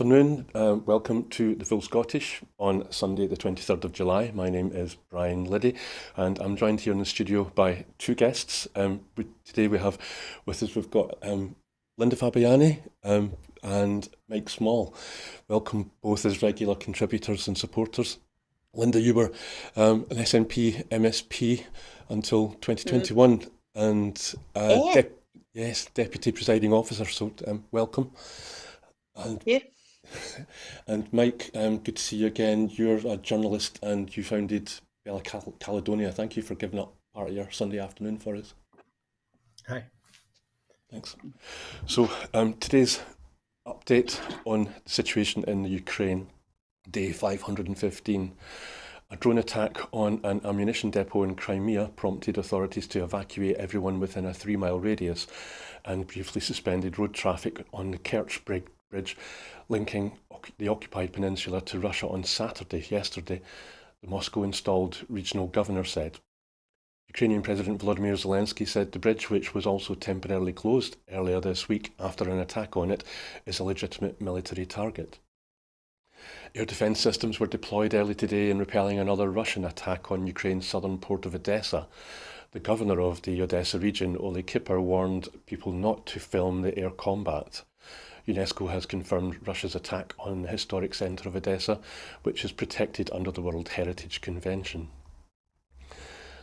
afternoon. Welcome to the Full Scottish on Sunday, the 23rd of July. My name is Brian Liddy, and I'm joined here in the studio by two guests. Today we have with us, we've got Linda Fabiani and Mike Small. Welcome both as regular contributors and supporters. Linda, you were an SNP MSP until 2021 and Deputy Presiding Officer, so welcome. And, Yeah. and Mike, good to see you again. You're a journalist and you founded Caledonia. Thank you for giving up part of your Sunday afternoon for us. Hi. Thanks. So today's update on the situation in the Ukraine, day 515. A drone attack on an ammunition depot in Crimea prompted authorities to evacuate everyone within a 3-mile radius and briefly suspended road traffic on the Kerch Bridge linking the occupied peninsula to Russia on yesterday, the Moscow-installed regional governor said. Ukrainian President Volodymyr Zelensky said the bridge, which was also temporarily closed earlier this week after an attack on it, is a legitimate military target. Air defence systems were deployed early today in repelling another Russian attack on Ukraine's southern port of Odessa. The governor of the Odessa region, Ole Kipper, warned people not to film the air combat. UNESCO has confirmed Russia's attack on the historic centre of Odessa, which is protected under the World Heritage Convention.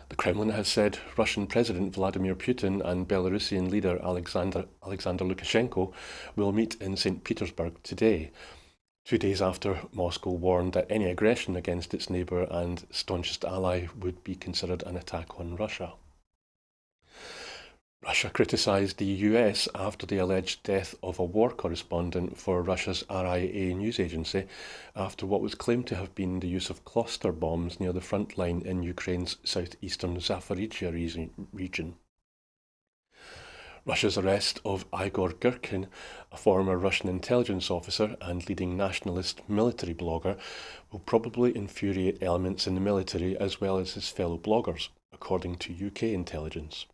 The Kremlin has said Russian President Vladimir Putin and Belarusian leader Alexander Lukashenko will meet in St. Petersburg today, 2 days after Moscow warned that any aggression against its neighbour and staunchest ally would be considered an attack on Russia. Russia criticised the US after the alleged death of a war correspondent for Russia's RIA news agency after what was claimed to have been the use of cluster bombs near the front line in Ukraine's southeastern Zaporizhia region. Russia's arrest of Igor Girkin, a former Russian intelligence officer and leading nationalist military blogger, will probably infuriate elements in the military as well as his fellow bloggers, according to UK intelligence.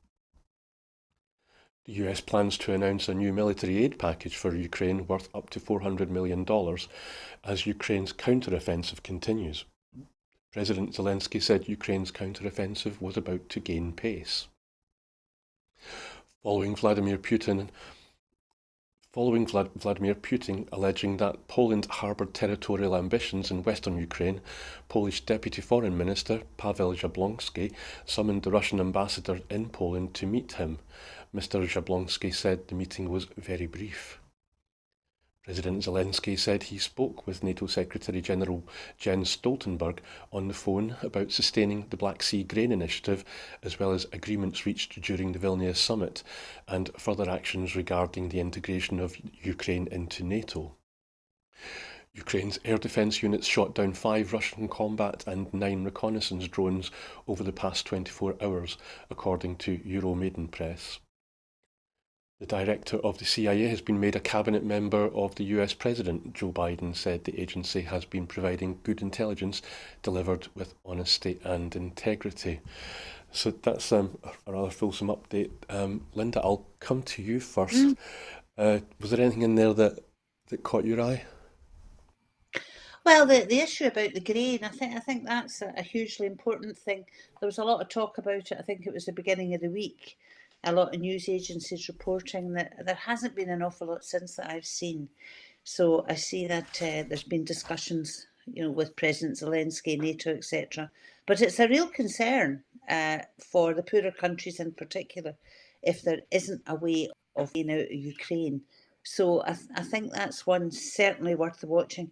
The US plans to announce a new military aid package for Ukraine worth up to $400 million as Ukraine's counter-offensive continues. President Zelensky said Ukraine's counter-offensive was about to gain pace. Following Vladimir Putin alleging that Poland harboured territorial ambitions in western Ukraine, Polish Deputy Foreign Minister Paweł Jablonski summoned the Russian ambassador in Poland to meet him. Mr. Jablonski said the meeting was very brief. President Zelensky said he spoke with NATO Secretary-General Jens Stoltenberg on the phone about sustaining the Black Sea Grain Initiative, as well as agreements reached during the Vilnius summit, and further actions regarding the integration of Ukraine into NATO. Ukraine's air defence units shot down 5 Russian combat and 9 reconnaissance drones over the past 24 hours, according to Euromaidan Press. The director of the CIA has been made a cabinet member of the US President. Joe Biden said the agency has been providing good intelligence delivered with honesty and integrity. So that's a rather fulsome update. Linda, I'll come to you first. Was there anything in there that caught your eye? Well, the issue about the grain, I think that's a hugely important thing. There was a lot of talk about it. I think it was the beginning of the week. A lot of news agencies reporting that there hasn't been an awful lot since that I've seen. So I see that there's been discussions, with President Zelensky, NATO, etc. But it's a real concern for the poorer countries in particular, if there isn't a way of getting out of Ukraine. So I think that's one certainly worth watching.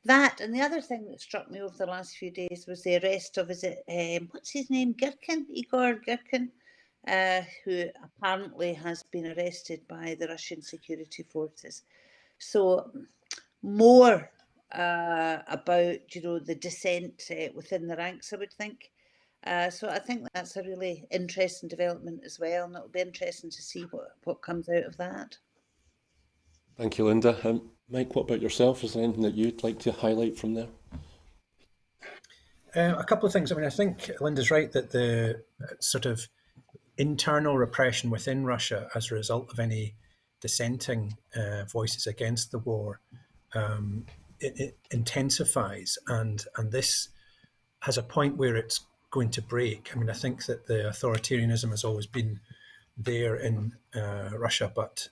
That, and the other thing that struck me over the last few days was the arrest of, what's his name, Igor Girkin, who apparently has been arrested by the Russian security forces. So more about, the dissent within the ranks, I would think. So I think that's a really interesting development as well, and it'll be interesting to see what comes out of that. Thank you, Linda. Mike, what about yourself? Is there anything that you'd like to highlight from there? A couple of things. I think Linda's right that the sort of internal repression within Russia as a result of any dissenting voices against the war it intensifies, and this has a point where it's going to break. I mean, I think that the authoritarianism has always been there in Russia, but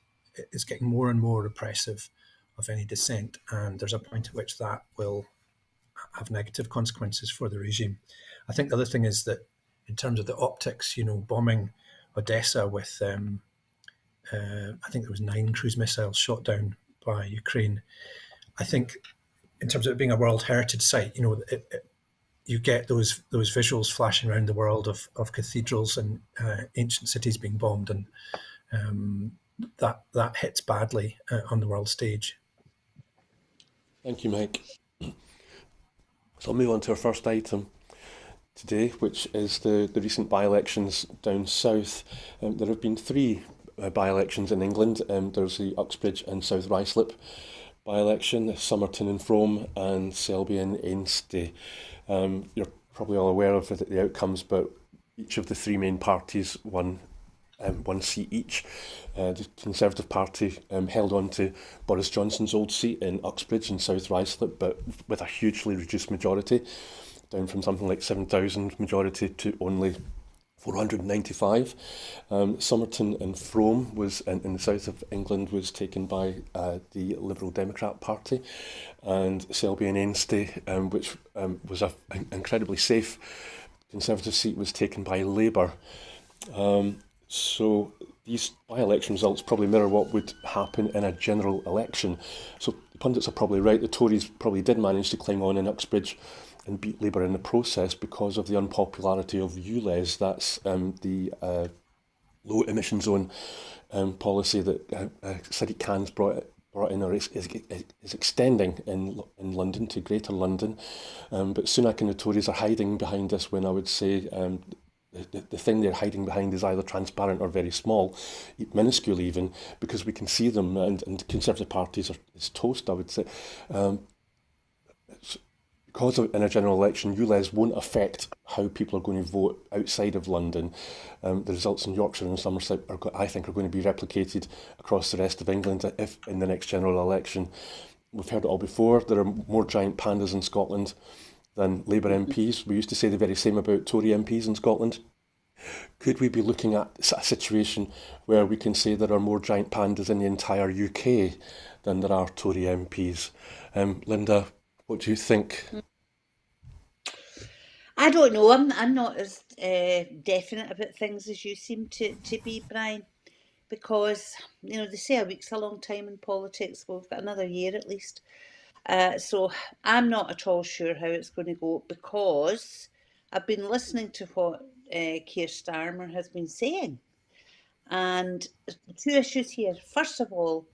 it's getting more and more repressive of any dissent, and there's a point at which that will have negative consequences for the regime. I think the other thing is that in terms of the optics, bombing Odessa with, I think there was 9 cruise missiles shot down by Ukraine. I think in terms of it being a World Heritage Site, you get those visuals flashing around the world of cathedrals and ancient cities being bombed, and that hits badly on the world stage. Thank you, Mike. So I'll move on to our first item today, which is the recent by-elections down south. There have been 3 by-elections in England. There's the Uxbridge and South Ruislip by-election, Somerton and Frome, and Selby and Ainstay. You're probably all aware of the outcomes, but each of the 3 main parties won 1 seat each. The Conservative Party held on to Boris Johnson's old seat in Uxbridge and South Ruislip, but with a hugely reduced majority, down from something like 7,000 majority to only 495. Somerton and Frome was in the south of England was taken by the Liberal Democrat Party, and Selby and Ainstay, which was an incredibly safe Conservative seat, was taken by Labour. So these by-election results probably mirror what would happen in a general election. So the pundits are probably right. The Tories probably did manage to climb on in Uxbridge and beat Labour in the process because of the unpopularity of ULEZ. That's the low emission zone policy that Sadiq Khan's brought in, or is extending in London to Greater London. But Sunak and the Tories are hiding behind this, when I would say the thing they're hiding behind is either transparent or very small, minuscule even, because we can see them, and Conservative parties is toast, I would say. Because in a general election, ULEZ won't affect how people are going to vote outside of London. The results in Yorkshire and Somerset I think are going to be replicated across the rest of England if in the next general election. We've heard it all before. There are more giant pandas in Scotland than Labour MPs. We used to say the very same about Tory MPs in Scotland. Could we be looking at a situation where we can say there are more giant pandas in the entire UK than there are Tory MPs? Linda, what do you think? I don't know. I'm not as definite about things as you seem to be, Brian, because they say a week's a long time in politics. Well, we've got another year at least. So I'm not at all sure how it's going to go, because I've been listening to what Keir Starmer has been saying. And 2 issues here. First of all,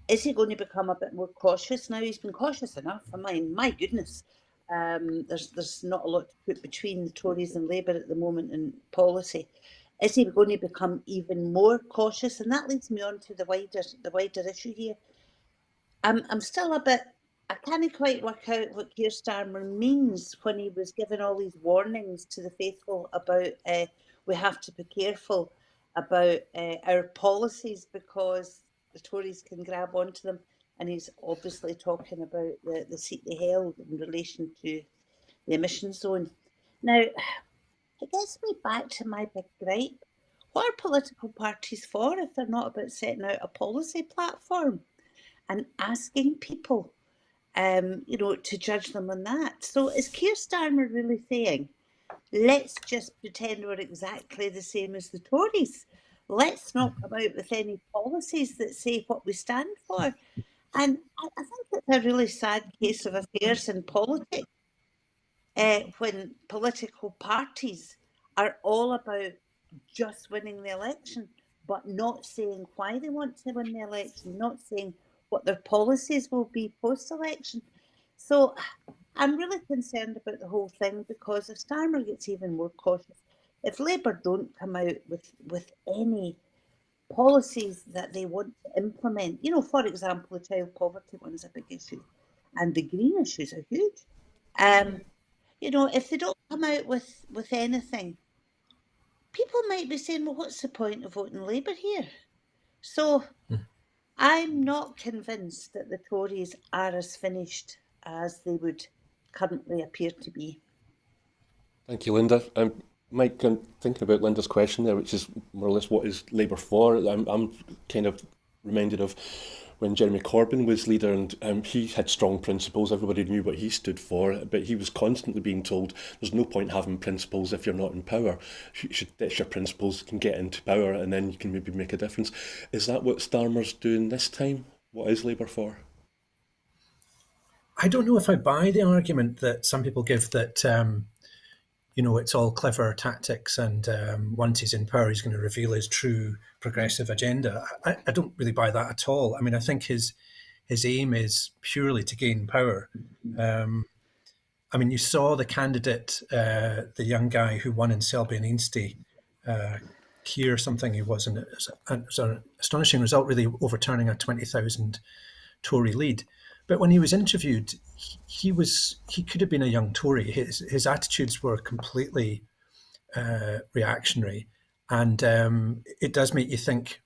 is he going to become a bit more cautious now? He's been cautious enough. I mean, my goodness, there's not a lot to put between the Tories and Labour at the moment in policy. Is he going to become even more cautious? And that leads me on to the wider issue here. I'm still a bit. I can't quite work out what Keir Starmer means when he was giving all these warnings to the faithful about we have to be careful about our policies because the Tories can grab onto them, and he's obviously talking about the seat they held in relation to the emission zone. Now, it gets me back to my big gripe. What are political parties for if they're not about setting out a policy platform and asking people to judge them on that? So is Keir Starmer really saying, let's just pretend we're exactly the same as the Tories? Let's not come out with any policies that say what we stand for. And I think it's a really sad case of affairs in politics when political parties are all about just winning the election, but not saying why they want to win the election, not saying what their policies will be post-election. So I'm really concerned about the whole thing, because if Starmer gets even more cautious, if Labour don't come out with any policies that they want to implement, for example, the child poverty one is a big issue, and the green issues are huge. If they don't come out with anything, people might be saying, well, what's the point of voting Labour here? So I'm not convinced that the Tories are as finished as they would currently appear to be. Thank you, Linda. Mike, I'm thinking about Linda's question there, which is more or less what is Labour for? I'm kind of reminded of when Jeremy Corbyn was leader, and he had strong principles. Everybody knew what he stood for, but he was constantly being told there's no point having principles if you're not in power. You should ditch your principles, you can get into power, and then you can maybe make a difference. Is that what Starmer's doing this time? What is Labour for? I don't know if I buy the argument that some people give that it's all clever tactics, and once he's in power, he's going to reveal his true progressive agenda. I don't really buy that at all. I mean, I think his aim is purely to gain power. I mean, you saw the candidate, the young guy who won in Selby and Ainstey, Keir something he was, and it was an astonishing result, really overturning a 20,000 Tory lead. But when he was interviewed, he could have been a young Tory. His attitudes were completely reactionary, and it does make you think,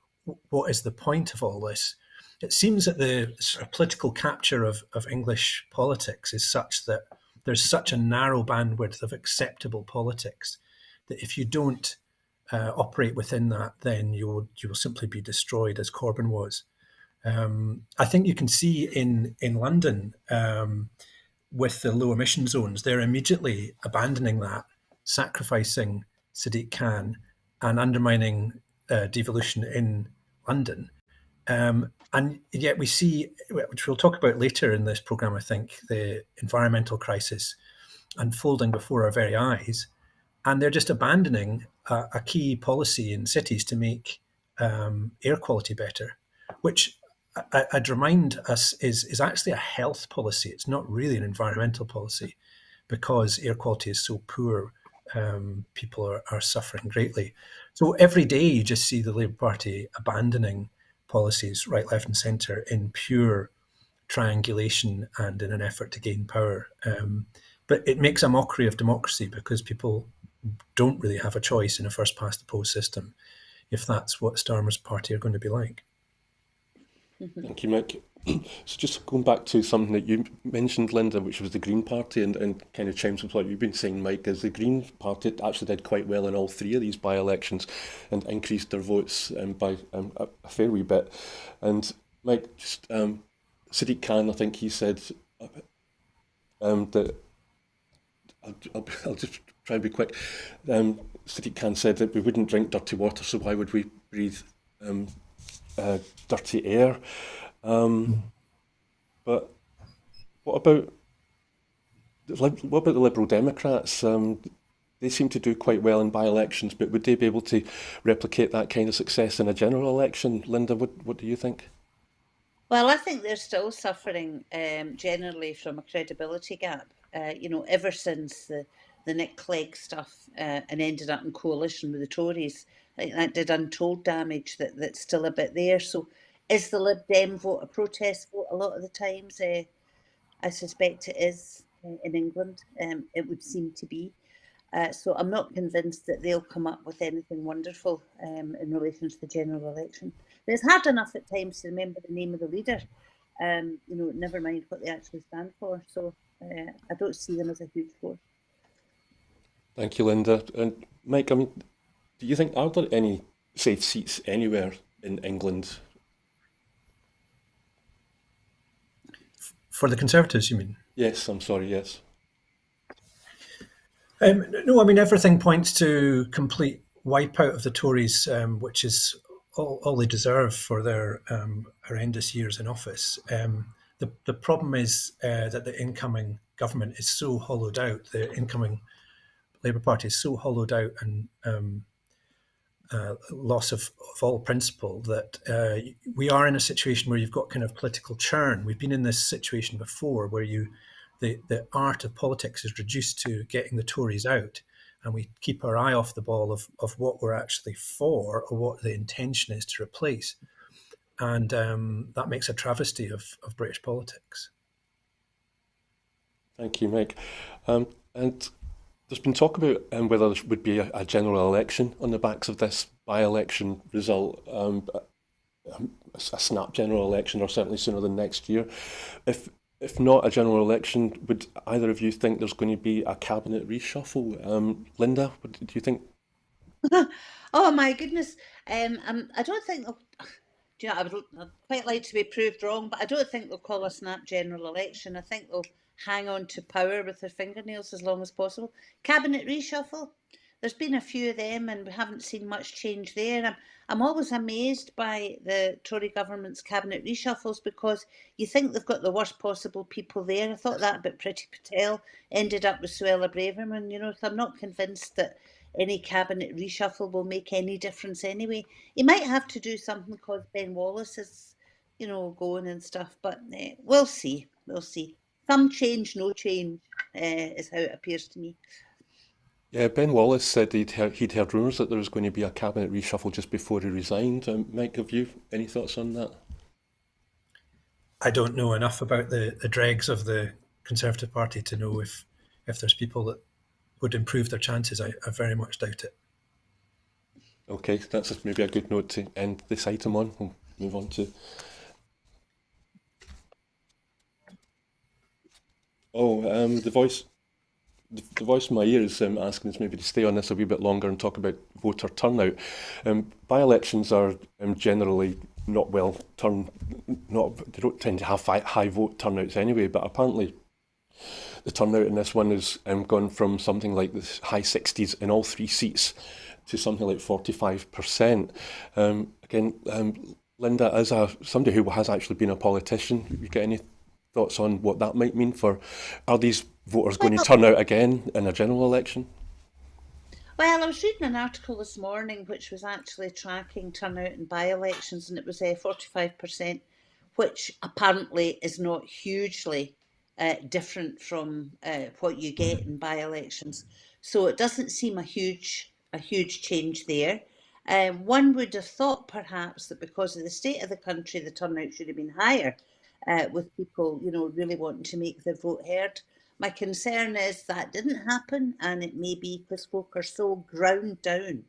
what is the point of all this? It seems that the sort of political capture of English politics is such that there's such a narrow bandwidth of acceptable politics that if you don't operate within that, then you will simply be destroyed, as Corbyn was. I think you can see in London with the low emission zones, they're immediately abandoning that, sacrificing Sadiq Khan and undermining devolution in London. And yet we see, which we'll talk about later in this programme, I think, the environmental crisis unfolding before our very eyes. And they're just abandoning a key policy in cities to make air quality better, which I'd remind us is actually a health policy. It's not really an environmental policy, because air quality is so poor. People are suffering greatly. So every day you just see the Labour Party abandoning policies right, left and centre in pure triangulation and in an effort to gain power. But it makes a mockery of democracy, because people don't really have a choice in a first past the post system if that's what Starmer's party are going to be like. Thank you, Mick. So just going back to something that you mentioned, Linda, which was the Green Party, and kind of chimes with what you've been saying, Mike, is the Green Party actually did quite well in all three of these by-elections and increased their votes by a fair wee bit. And Mike, just Sadiq Khan, I think he said that, I'll just try and be quick. Sadiq Khan said that we wouldn't drink dirty water, so why would we breathe dirty air? But what about the Liberal Democrats? They seem to do quite well in by-elections, but would they be able to replicate that kind of success in a general election? Linda, what do you think? Well, I think they're still suffering generally from a credibility gap. Ever since the Nick Clegg stuff and ended up in coalition with the Tories, I think that did untold damage that's still a bit there. So is the Lib Dem vote a protest vote a lot of the times? I suspect it is in England. It would seem to be. So I'm not convinced that they'll come up with anything wonderful in relation to the general election. But it's hard enough at times to remember the name of the leader, never mind what they actually stand for. So I don't see them as a huge force. Thank you, Linda. And Mike, I mean, do you think, are there any safe seats anywhere in England? For the Conservatives, you mean? Yes, I'm sorry, yes. No, I mean, everything points to complete wipeout of the Tories, which is all they deserve for their horrendous years in office. The problem is that the incoming government is so hollowed out, the incoming Labour Party is so hollowed out and loss of all principle that we are in a situation where you've got kind of political churn. We've been in this situation before where the art of politics is reduced to getting the Tories out, and we keep our eye off the ball of what we're actually for or what the intention is to replace. And that makes a travesty of British politics. Thank you, Mike. And there's been talk about whether there would be a general election on the backs of this by-election result. a snap general election, or certainly sooner than next year. If if not a general election, would either of you think there's going to be a cabinet reshuffle? Linda, do you think? Oh my goodness. I don't think they'll, do you know, I'd quite like to be proved wrong, but I don't think they'll call a snap general election. I think they'll hang on to power with their fingernails as long as possible. Cabinet reshuffle. There's been a few of them, and we haven't seen much change there. I'm always amazed by the Tory government's cabinet reshuffles because you think they've got the worst possible people there. I thought that about Priti Patel, ended up with Suella Braverman, so I'm not convinced that any cabinet reshuffle will make any difference anyway. He might have to do something because Ben Wallace is, going and stuff, but we'll see. We'll see. Some change, no change, is how it appears to me. Yeah, Ben Wallace said he'd heard rumours that there was going to be a cabinet reshuffle just before he resigned. Mike, have you any thoughts on that? I don't know enough about the dregs of the Conservative Party to know if there's people that would improve their chances. I very much doubt it. Okay, that's maybe a good note to end this item on. We'll move on to. Oh, the voice in my ear is asking us maybe to stay on this a wee bit longer and talk about voter turnout. By-elections are generally not well turned. They don't tend to have high vote turnouts anyway. But apparently, the turnout in this one has gone from something like the high 60s in all three seats to something like 45%. Linda, as somebody who has actually been a politician, you get any thoughts on what that might mean for? Are these voters going to turn out again in a general election? Well, I was reading an article this morning which was actually tracking turnout in by-elections, and it was 45%, which apparently is not hugely different from what you get in by-elections. So it doesn't seem a huge change there. One would have thought perhaps that because of the state of the country, the turnout should have been higher, with people, really wanting to make their vote heard. My concern is that didn't happen, and it may be because folk are so ground down,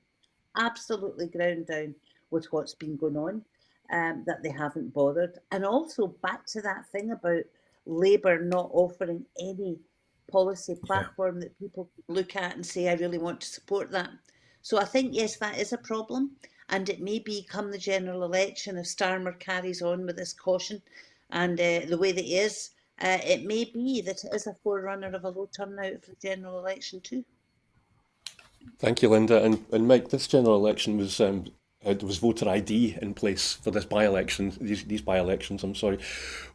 absolutely ground down with what's been going on, that they haven't bothered. And also back to that thing about Labour not offering any policy platform that people look at and say, I really want to support that. So I think, yes, that is a problem. And it may become the general election if Starmer carries on with this caution and the way that he is. It may be that it is a forerunner of a low turnout for the general election too. Thank you, Linda. And Mike, this general election was there was voter ID in place for this by-election, these by-elections, I'm sorry.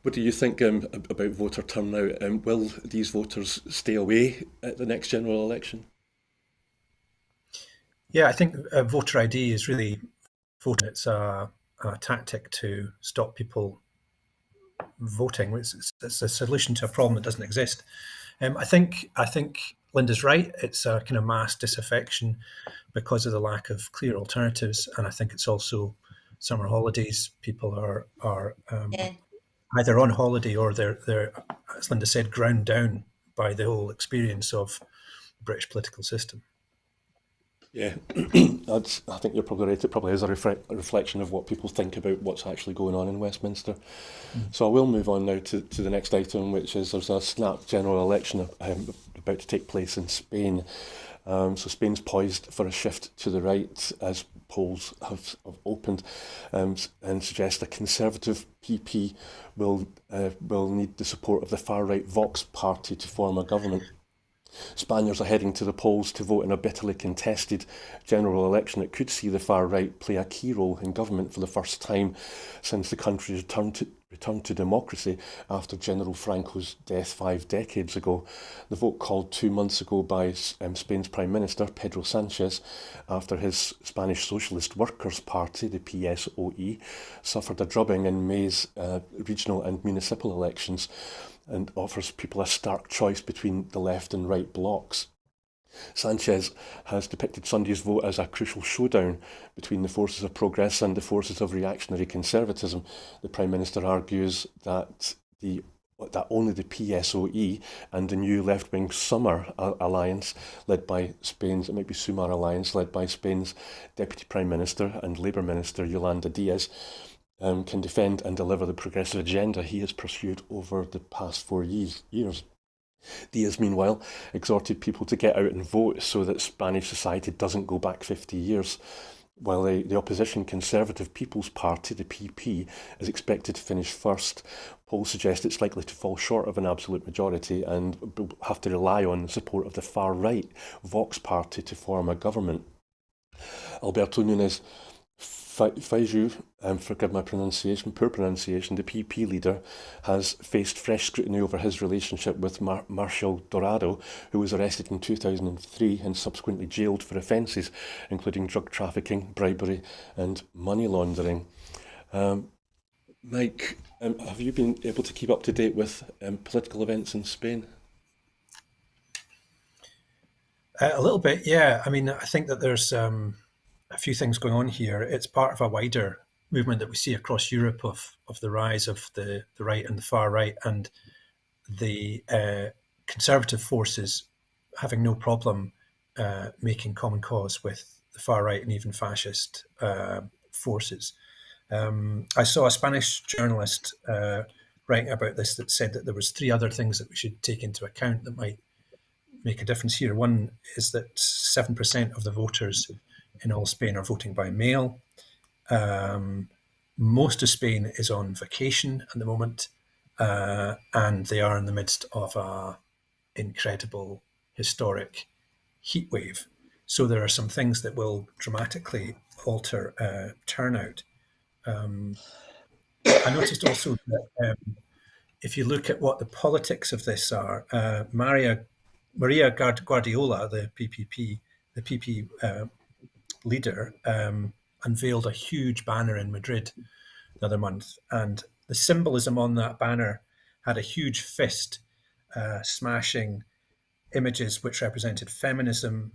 What do you think about voter turnout? Will these voters stay away at the next general election? Yeah, I think voter ID is really voting. It's a tactic to stop people voting. It's a solution to a problem that doesn't exist. I think Linda's right. It's a kind of mass disaffection because of the lack of clear alternatives, and I think it's also summer holidays. People are either on holiday or they're, as Linda said, ground down by the whole experience of the British political system. Yeah, I think you're probably right. It probably is a reflection of what people think about what's actually going on in Westminster. So I will move on now to the next item, which is there's a snap general election about to take place in Spain. So Spain's poised for a shift to the right as polls have opened and suggest a Conservative PP will need the support of the far-right Vox party to form a government. Spaniards are heading to the polls to vote in a bitterly contested general election that could see the far right play a key role in government for the first time since the country returned to democracy after General Franco's death 5 decades ago. The vote called 2 months ago by Spain's Prime Minister, Pedro Sanchez, after his Spanish Socialist Workers' Party, the PSOE, suffered a drubbing in May's regional and municipal elections, and offers people a stark choice between the left and right blocs. Sanchez has depicted Sunday's vote as a crucial showdown between the forces of progress and the forces of reactionary conservatism. The Prime Minister argues that only the PSOE and the new left-wing Sumar alliance, led by Spain's, it might be Sumar alliance, led by Spain's Deputy Prime Minister and Labour Minister Yolanda Diaz, can defend and deliver the progressive agenda he has pursued over the past 4 years. Diaz, meanwhile, exhorted people to get out and vote so that Spanish society doesn't go back 50 years, while the opposition Conservative People's Party, the PP, is expected to finish first. Polls suggest it's likely to fall short of an absolute majority and will have to rely on the support of the far-right Vox Party to form a government. Alberto Núñez Feijóo, forgive my pronunciation, poor pronunciation, the PP leader, has faced fresh scrutiny over his relationship with Marcial Dorado, who was arrested in 2003 and subsequently jailed for offences including drug trafficking, bribery and money laundering. Mike, have you been able to keep up to date with political events in Spain? A little bit, yeah. I mean, I think that there's a few things going on here. It's part of a wider movement that we see across Europe of the rise of the right and the far right, and the conservative forces having no problem making common cause with the far right and even fascist forces. I saw a Spanish journalist writing about this that said that there was 3 other things that we should take into account that might make a difference here. One is that 7% of the voters in all Spain are voting by mail. Most of Spain is on vacation at the moment, and they are in the midst of an incredible historic heat wave. So there are some things that will dramatically alter turnout. I noticed also that if you look at what the politics of this are, Maria Guardiola, the PP leader, unveiled a huge banner in Madrid the other month, and the symbolism on that banner had a huge fist smashing images which represented feminism,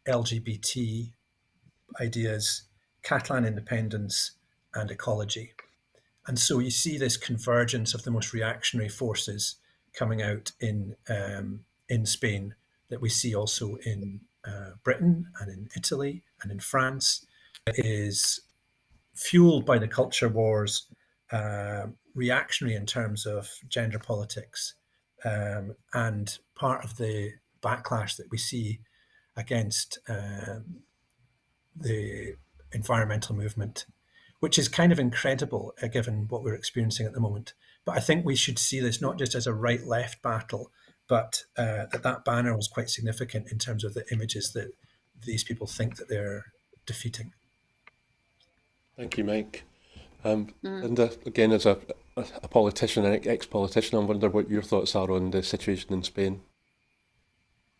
LGBT ideas, Catalan independence, and ecology. And so you see this convergence of the most reactionary forces coming out in Spain that we see also in Britain and in Italy and in France. It is fueled by the culture wars, reactionary in terms of gender politics, and part of the backlash that we see against the environmental movement, which is kind of incredible given what we're experiencing at the moment. But I think we should see this not just as a right-left battle, but that banner was quite significant in terms of the images that these people think that they're defeating. Thank you, Mike. Linda, again, as a politician, an ex-politician, I wonder what your thoughts are on the situation in Spain.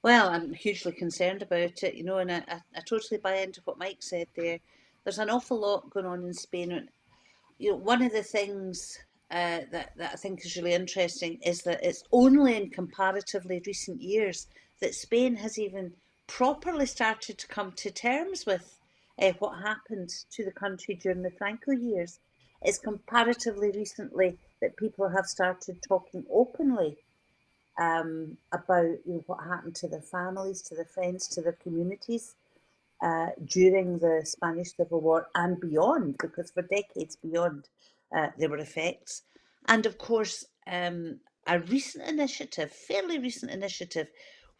Well, I'm hugely concerned about it, and I totally buy into what Mike said there. There's an awful lot going on in Spain. One of the things that I think is really interesting is that it's only in comparatively recent years that Spain has even properly started to come to terms with what happened to the country during the Franco years. It's comparatively recently that people have started talking openly about what happened to their families, to their friends, to their communities during the Spanish Civil War and beyond, because for decades beyond there were effects. And of course, a recent initiative, fairly recent initiative,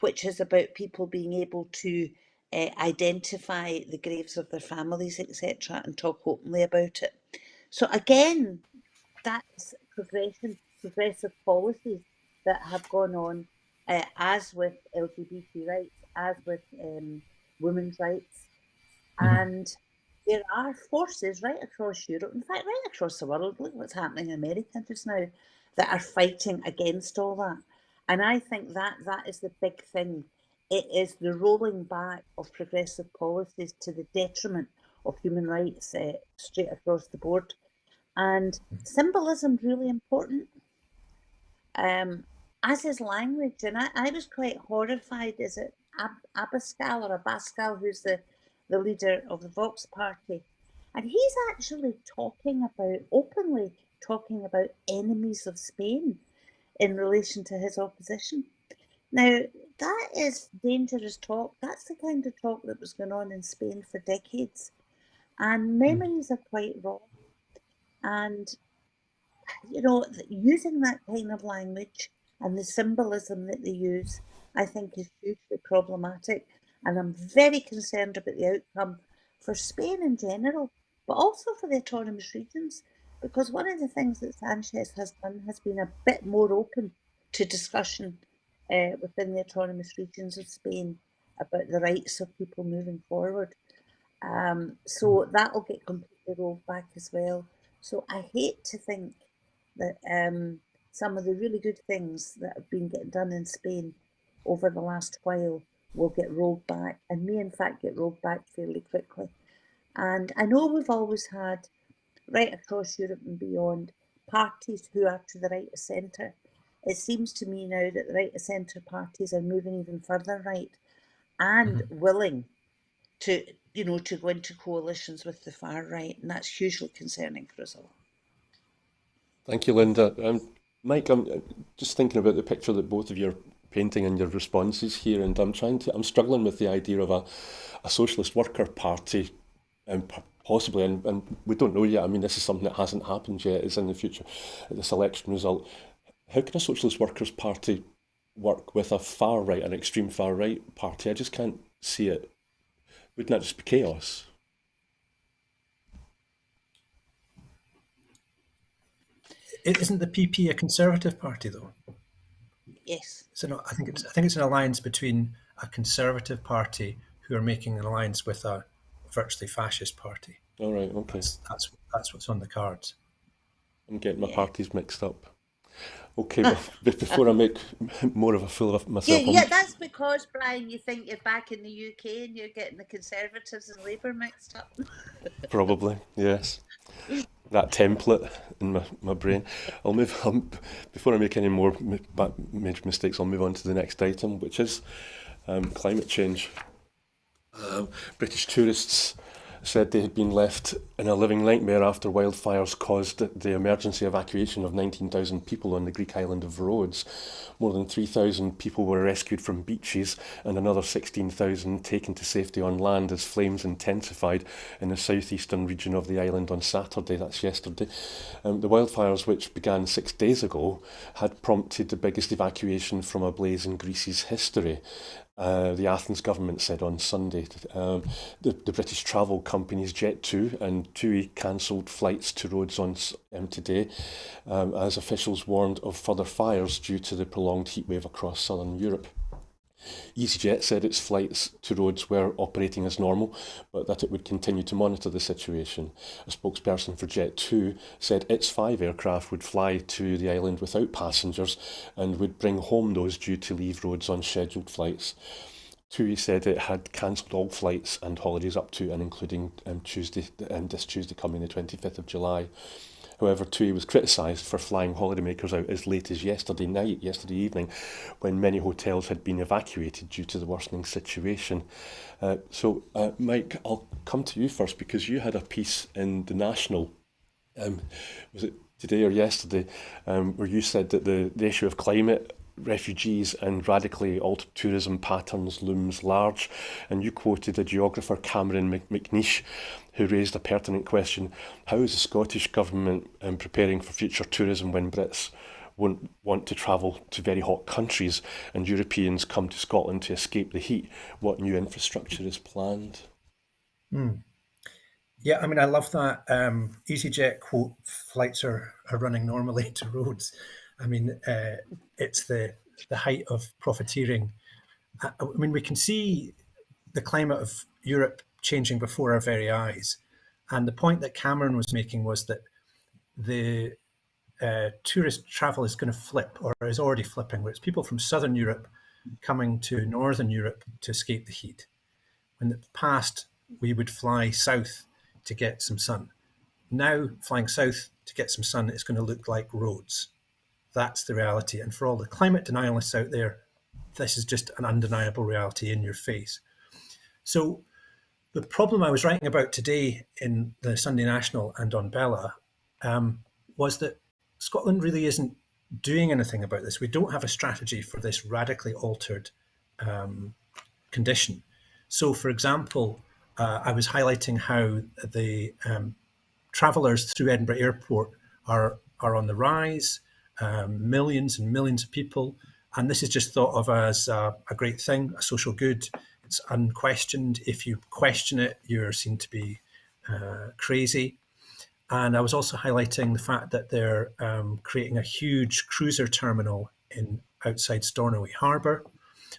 which is about people being able to identify the graves of their families, etc., and talk openly about it. So again, that's progressive policies that have gone on, as with LGBT rights, as with women's rights. And there are forces right across Europe, in fact, right across the world, look what's happening in America just now, that are fighting against all that. And I think that is the big thing. It is the rolling back of progressive policies to the detriment of human rights straight across the board. And symbolism really important, as is language. And I was quite horrified. Is it Abascal or Abascal, who's the leader of the Vox Party? And he's actually openly talking about enemies of Spain in relation to his opposition. Now, that is dangerous talk. That's the kind of talk that was going on in Spain for decades. And memories are quite wrong. And, you know, using that kind of language and the symbolism that they use, I think is hugely problematic. And I'm very concerned about the outcome for Spain in general, but also for the autonomous regions, because one of the things that Sanchez has done has been a bit more open to discussion within the autonomous regions of Spain about the rights of people moving forward. So that'll get completely rolled back as well. So I hate to think that some of the really good things that have been getting done in Spain over the last while will get rolled back, and may in fact get rolled back fairly quickly. And I know we've always had, right across Europe and beyond, parties who are to the right of centre. It seems to me now that the right of centre parties are moving even further right and willing to, you know, to go into coalitions with the far right, and that's hugely concerning for us all. Thank you, Linda. Mike, I'm just thinking about the picture that both of you are painting in your responses here, and I'm struggling with the idea of a socialist worker party, possibly, and we don't know yet. I mean, this is something that hasn't happened yet. It's in the future, this election result. How can a socialist workers party work with a far right, an extreme far right party? I just can't see it. Wouldn't that just be chaos? Isn't the PP a conservative party though? Yes. So I think it's an alliance between a conservative party who are making an alliance with a virtually fascist party. All right, okay. That's what's on the cards. I'm getting my Yeah. parties mixed up. Okay, but before I make more of a fool of myself, Yeah, that's because, Brian, you think you're back in the UK and you're getting the Conservatives and Labour mixed up. probably, yes. That template in my brain. I'll move on. Before I make any more major mistakes, I'll move on to the next item, which is climate change. British tourists said they had been left in a living nightmare after wildfires caused the emergency evacuation of 19,000 people on the Greek island of Rhodes. More than 3,000 people were rescued from beaches and another 16,000 taken to safety on land as flames intensified in the southeastern region of the island on Saturday, that's yesterday. The wildfires, which began 6 days ago, had prompted the biggest evacuation from a blaze in Greece's history. The Athens government said on Sunday. The British travel companies Jet2 and TUI cancelled flights to Rhodes on today, as officials warned of further fires due to the prolonged heatwave across southern Europe. EasyJet said its flights to Rhodes were operating as normal, but that it would continue to monitor the situation. A spokesperson for Jet2 said its 5 aircraft would fly to the island without passengers and would bring home those due to leave Rhodes on scheduled flights. TUI said it had cancelled all flights and holidays up to and including this Tuesday coming the 25th of July. However, TUI was criticised for flying holidaymakers out as late as yesterday evening, when many hotels had been evacuated due to the worsening situation. So, Mike, I'll come to you first because you had a piece in The National, was it today or yesterday, where you said that the issue of climate, refugees and radically altered tourism patterns looms large, and you quoted the geographer Cameron McNeish, who raised a pertinent question: how is the Scottish Government preparing for future tourism when Brits won't want to travel to very hot countries and Europeans come to Scotland to escape the heat? What new infrastructure is planned? Yeah, I mean, I love that. EasyJet quote, flights are running normally to Rhodes. I mean, it's the height of profiteering. I mean, we can see the climate of Europe changing before our very eyes. And the point that Cameron was making was that the tourist travel is going to flip, or is already flipping, where it's people from Southern Europe coming to Northern Europe to escape the heat. In the past, we would fly south to get some sun. Now, flying south to get some sun is going to look like Rhodes. That's the reality. And for all the climate denialists out there, this is just an undeniable reality in your face. So the problem I was writing about today in the Sunday National and on Bella was that Scotland really isn't doing anything about this. We don't have a strategy for this radically altered condition. So, for example, I was highlighting how the travellers through Edinburgh Airport are on the rise, millions and millions of people. And this is just thought of as a great thing, a social good. It's unquestioned. If you question it, you're seen to be crazy. And I was also highlighting the fact that they're creating a huge cruiser terminal outside Stornoway Harbour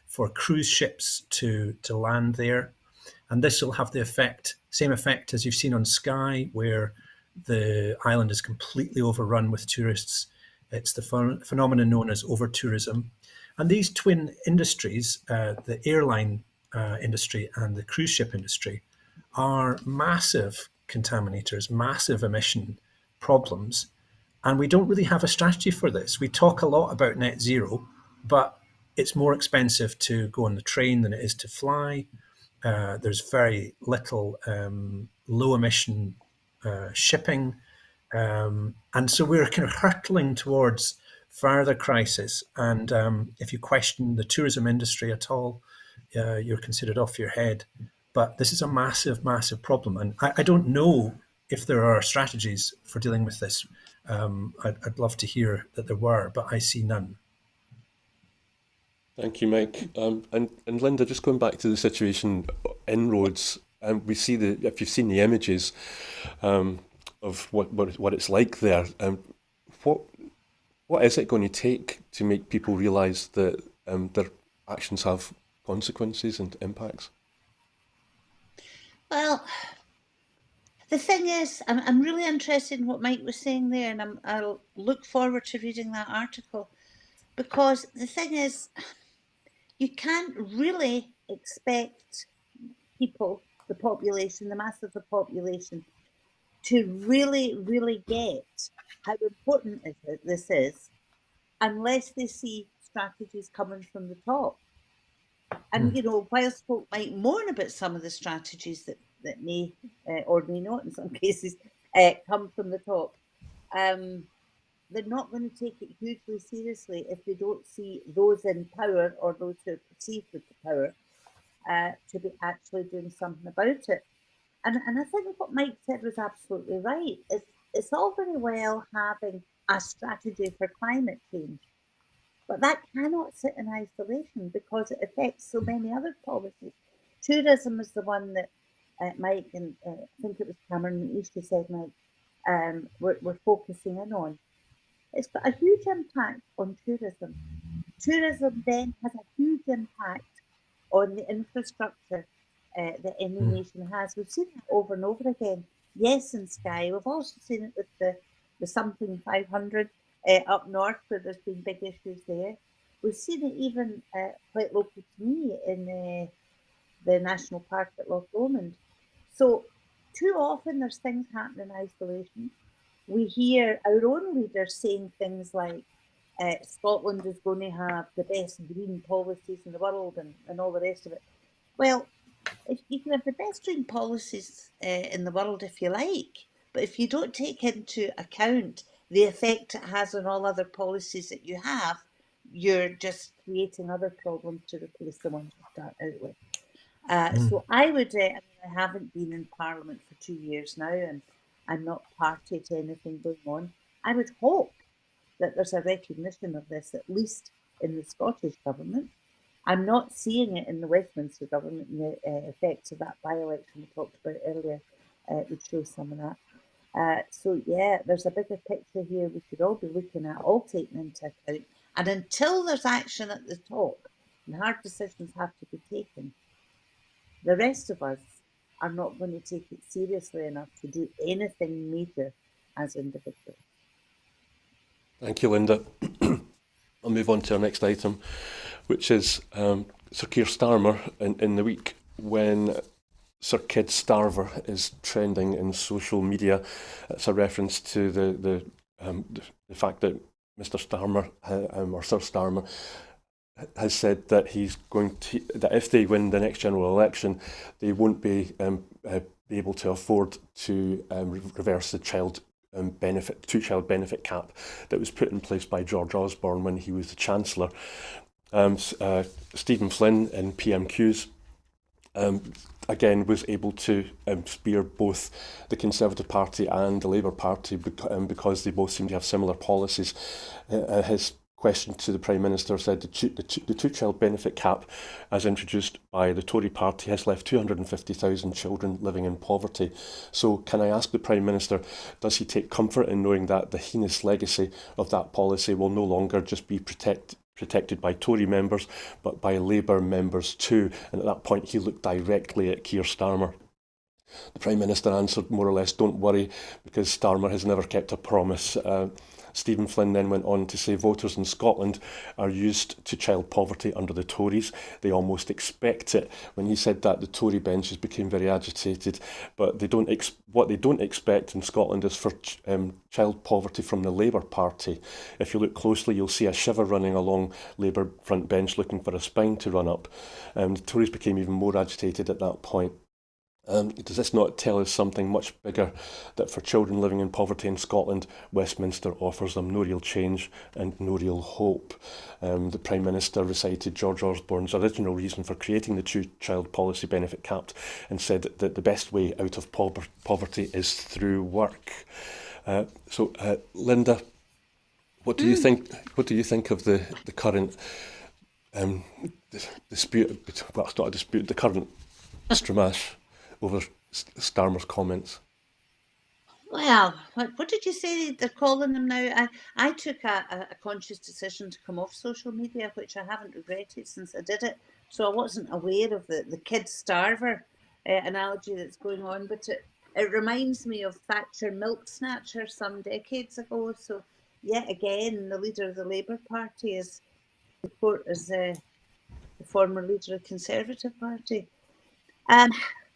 for cruise ships to land there. And this will have the same effect as you've seen on Skye, where the island is completely overrun with tourists. It's the phenomenon known as over-tourism. And these twin industries, the airline industry and the cruise ship industry, are massive contaminators, massive emission problems. And we don't really have a strategy for this. We talk a lot about net zero, but it's more expensive to go on the train than it is to fly. There's very little low emission shipping. And so we're kind of hurtling towards further crisis. And if you question the tourism industry at all, you're considered off your head. But this is a massive, massive problem. And I don't know if there are strategies for dealing with this. I'd love to hear that there were, but I see none. Thank you, Mike. And Linda, just going back to the situation in roads, we see if you've seen the images of what it's like there, what is it going to take to make people realise that their actions have consequences and impacts? Well, the thing is, I'm really interested in what Mike was saying there, and I'll look forward to reading that article, because the thing is, you can't really expect people, the population, the mass of the population, to really, really get how important this is unless they see strategies coming from the top. And, whilst folk might moan about some of the strategies that may or may not in some cases come from the top, they're not going to take it hugely seriously if they don't see those in power or those who are perceived with the power to be actually doing something about it. And I think what Mike said was absolutely right. It's all very well having a strategy for climate change, but that cannot sit in isolation because it affects so many other policies. Tourism is the one that Mike and I think it was Cameron McNeish who said, Mike, we're focusing in on. It's got a huge impact on tourism. Tourism then has a huge impact on the infrastructure that any nation has. We've seen it over and over again. Yes, in Skye. We've also seen it with the something 500 up north where there's been big issues there. We've seen it even quite local to me in the national park at Loch Lomond. So too often there's things happening in isolation. We hear our own leaders saying things like Scotland is going to have the best green policies in the world and all the rest of it. Well, you can have the best green policies in the world if you like, but if you don't take into account the effect it has on all other policies that you have, you're just creating other problems to replace the ones you start out with. So I would, I haven't been in Parliament for 2 years now, and I'm not party to anything going on. I would hope that there's a recognition of this, at least in the Scottish Government. I'm not seeing it in the Westminster Government, and the effects of that by-election we talked about earlier would show some of that. So yeah, there's a bigger picture here we should all be looking at, all taken into account. And until there's action at the top and hard decisions have to be taken, the rest of us are not going to take it seriously enough to do anything major as individuals. Thank you, Linda. I'll move on to our next item, which is Sir Keir Starmer in the week when Sir Kid Starver is trending in social media. It's a reference to the fact that Mr. Starmer or Sir Starmer has said that he's going to, that if they win the next general election, they won't be able to afford to reverse the two-child benefit cap that was put in place by George Osborne when he was the Chancellor. Stephen Flynn in PMQs again was able to spear both the Conservative Party and the Labour Party because they both seem to have similar policies. His question to the Prime Minister said the two-child benefit cap, as introduced by the Tory party, has left 250,000 children living in poverty. So can I ask the Prime Minister, does he take comfort in knowing that the heinous legacy of that policy will no longer just be protected by Tory members, but by Labour members too? And at that point, he looked directly at Keir Starmer. The Prime Minister answered more or less, don't worry, because Starmer has never kept a promise. Stephen Flynn then went on to say voters in Scotland are used to child poverty under the Tories. They almost expect it. When he said that, the Tory benches became very agitated. But what they don't expect in Scotland is for child poverty from the Labour Party. If you look closely, you'll see a shiver running along Labour front bench looking for a spine to run up. The Tories became even more agitated at that point. Does this not tell us something much bigger, that for children living in poverty in Scotland, Westminster offers them no real change and no real hope? The Prime Minister recited George Osborne's original reason for creating the two-child policy benefit cap and said that the best way out of poverty is through work. Linda, what do you think? What do you think of the current dispute? Well, it's not a dispute. The current stramash over Starmer's comments. Well, what did you say they're calling them now? I took a conscious decision to come off social media, which I haven't regretted since I did it. So I wasn't aware of the kid starver analogy that's going on, but it reminds me of Thatcher milk snatcher some decades ago. So yet again, the leader of the Labour Party is the former leader of the Conservative Party.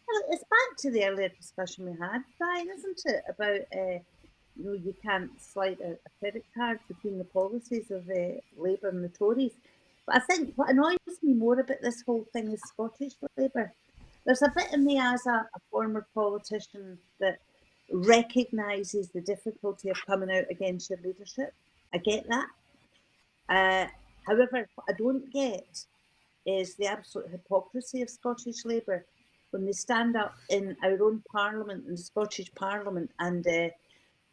Well, it's back to the earlier discussion we had, Brian, isn't it? About you can't slide a credit card between the policies of Labour and the Tories. But I think what annoys me more about this whole thing is Scottish Labour. There's a bit in me as a former politician that recognises the difficulty of coming out against your leadership. I get that. However, what I don't get is the absolute hypocrisy of Scottish Labour when they stand up in our own Parliament, in the Scottish Parliament, and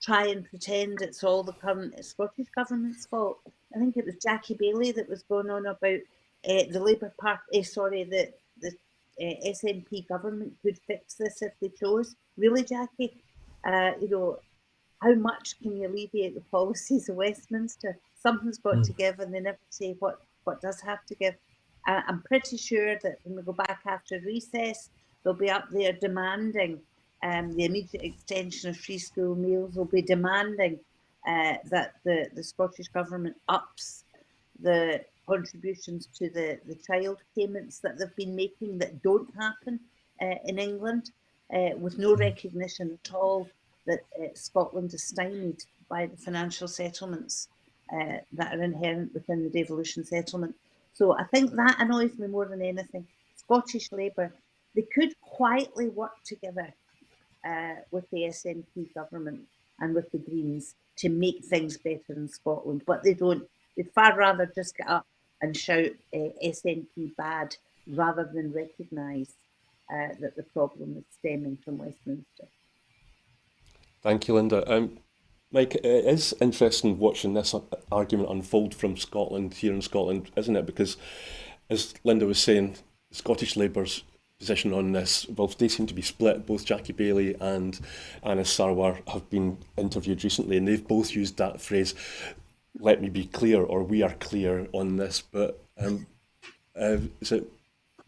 try and pretend it's all the current Scottish Government's fault. I think it was Jackie Baillie that was going on about the Labour Party, the SNP government could fix this if they chose. Really, Jackie? How much can you alleviate the policies of Westminster? Something's got to give, and they never say what does have to give. I'm pretty sure that when we go back after recess, they'll be up there demanding the immediate extension of free school meals. Will be demanding that the Scottish Government ups the contributions to the child payments that they've been making that don't happen in England, with no recognition at all that Scotland is stymied by the financial settlements that are inherent within the devolution settlement. So I think that annoys me more than anything. Scottish Labour, they could quietly work together with the SNP government and with the Greens to make things better in Scotland, but they don't. They'd far rather just get up and shout SNP bad rather than recognise that the problem is stemming from Westminster. Thank you, Linda. Mike, it is interesting watching this argument unfold from Scotland, here in Scotland, isn't it? Because, as Linda was saying, Scottish Labour's position on this, well, they seem to be split. Both Jackie Baillie and Anas Sarwar have been interviewed recently, and they've both used that phrase, let me be clear, or we are clear on this. But is it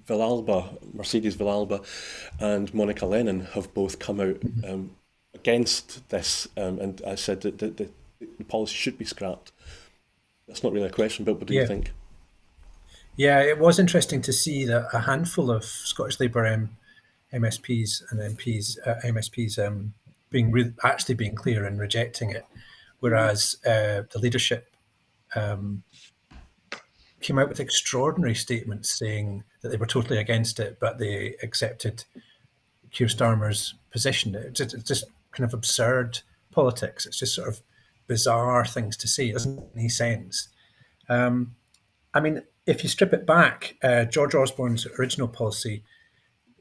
Mercedes Villalba and Monica Lennon have both come out against this, and I said that the policy should be scrapped. That's not really a question, but what do you think? Yeah, it was interesting to see that a handful of Scottish Labour MSPs and MSPs actually being clear and rejecting it, whereas the leadership came out with extraordinary statements saying that they were totally against it, but they accepted Keir Starmer's position. It's just kind of absurd politics. It's just sort of bizarre things to say. It doesn't make any sense. I mean, if you strip it back, George Osborne's original policy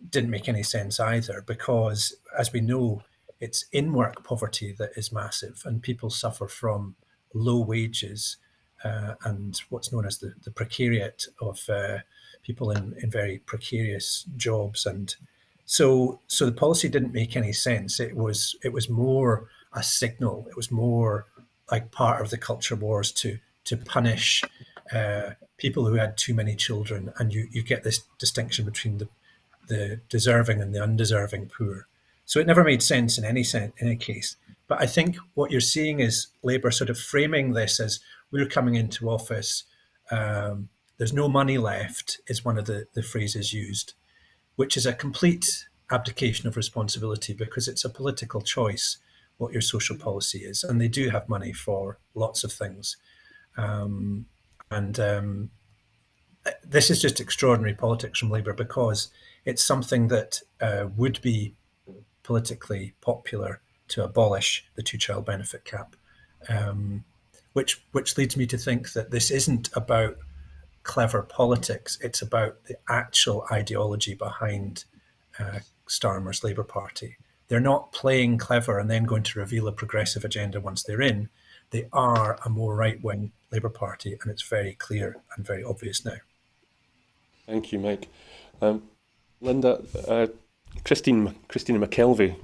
didn't make any sense either, because, as we know, it's in-work poverty that is massive, and people suffer from low wages and what's known as the precariat of people in very precarious jobs. And so the policy didn't make any sense. It was more a signal. It was more like part of the culture wars to punish people who had too many children, and you get this distinction between the deserving and the undeserving poor. So it never made sense in any case. But I think what you're seeing is Labour sort of framing this as, we're coming into office, there's no money left, is one of the phrases used, which is a complete abdication of responsibility, because it's a political choice what your social policy is. And they do have money for lots of things. This is just extraordinary politics from Labour, because it's something that would be politically popular to abolish the two-child benefit cap, which leads me to think that this isn't about clever politics. It's about the actual ideology behind Starmer's Labour Party. They're not playing clever and then going to reveal a progressive agenda once they're in. They are a more right-wing Labour Party, and it's very clear and very obvious now. Thank you, Mike. Linda, Christina McKelvey,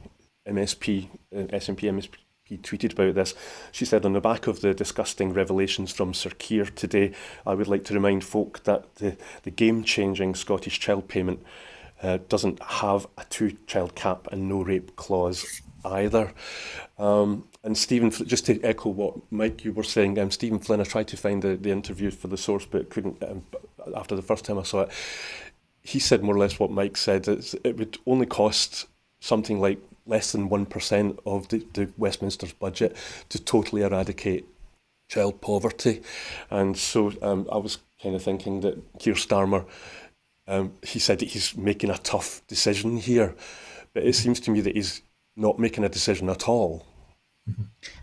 MSP, SNP MSP, tweeted about this. She said, on the back of the disgusting revelations from Sir Keir today, I would like to remind folk that the game-changing Scottish child payment doesn't have a two-child cap and no rape clause either. And Stephen, just to echo what Mike, you were saying, Stephen Flynn, I tried to find the interview for the source, but couldn't after the first time I saw it. He said more or less what Mike said. It would only cost something like less than 1% of the Westminster's budget to totally eradicate child poverty. And so I was kind of thinking that Keir Starmer, he said that he's making a tough decision here, but it seems to me that he's not making a decision at all.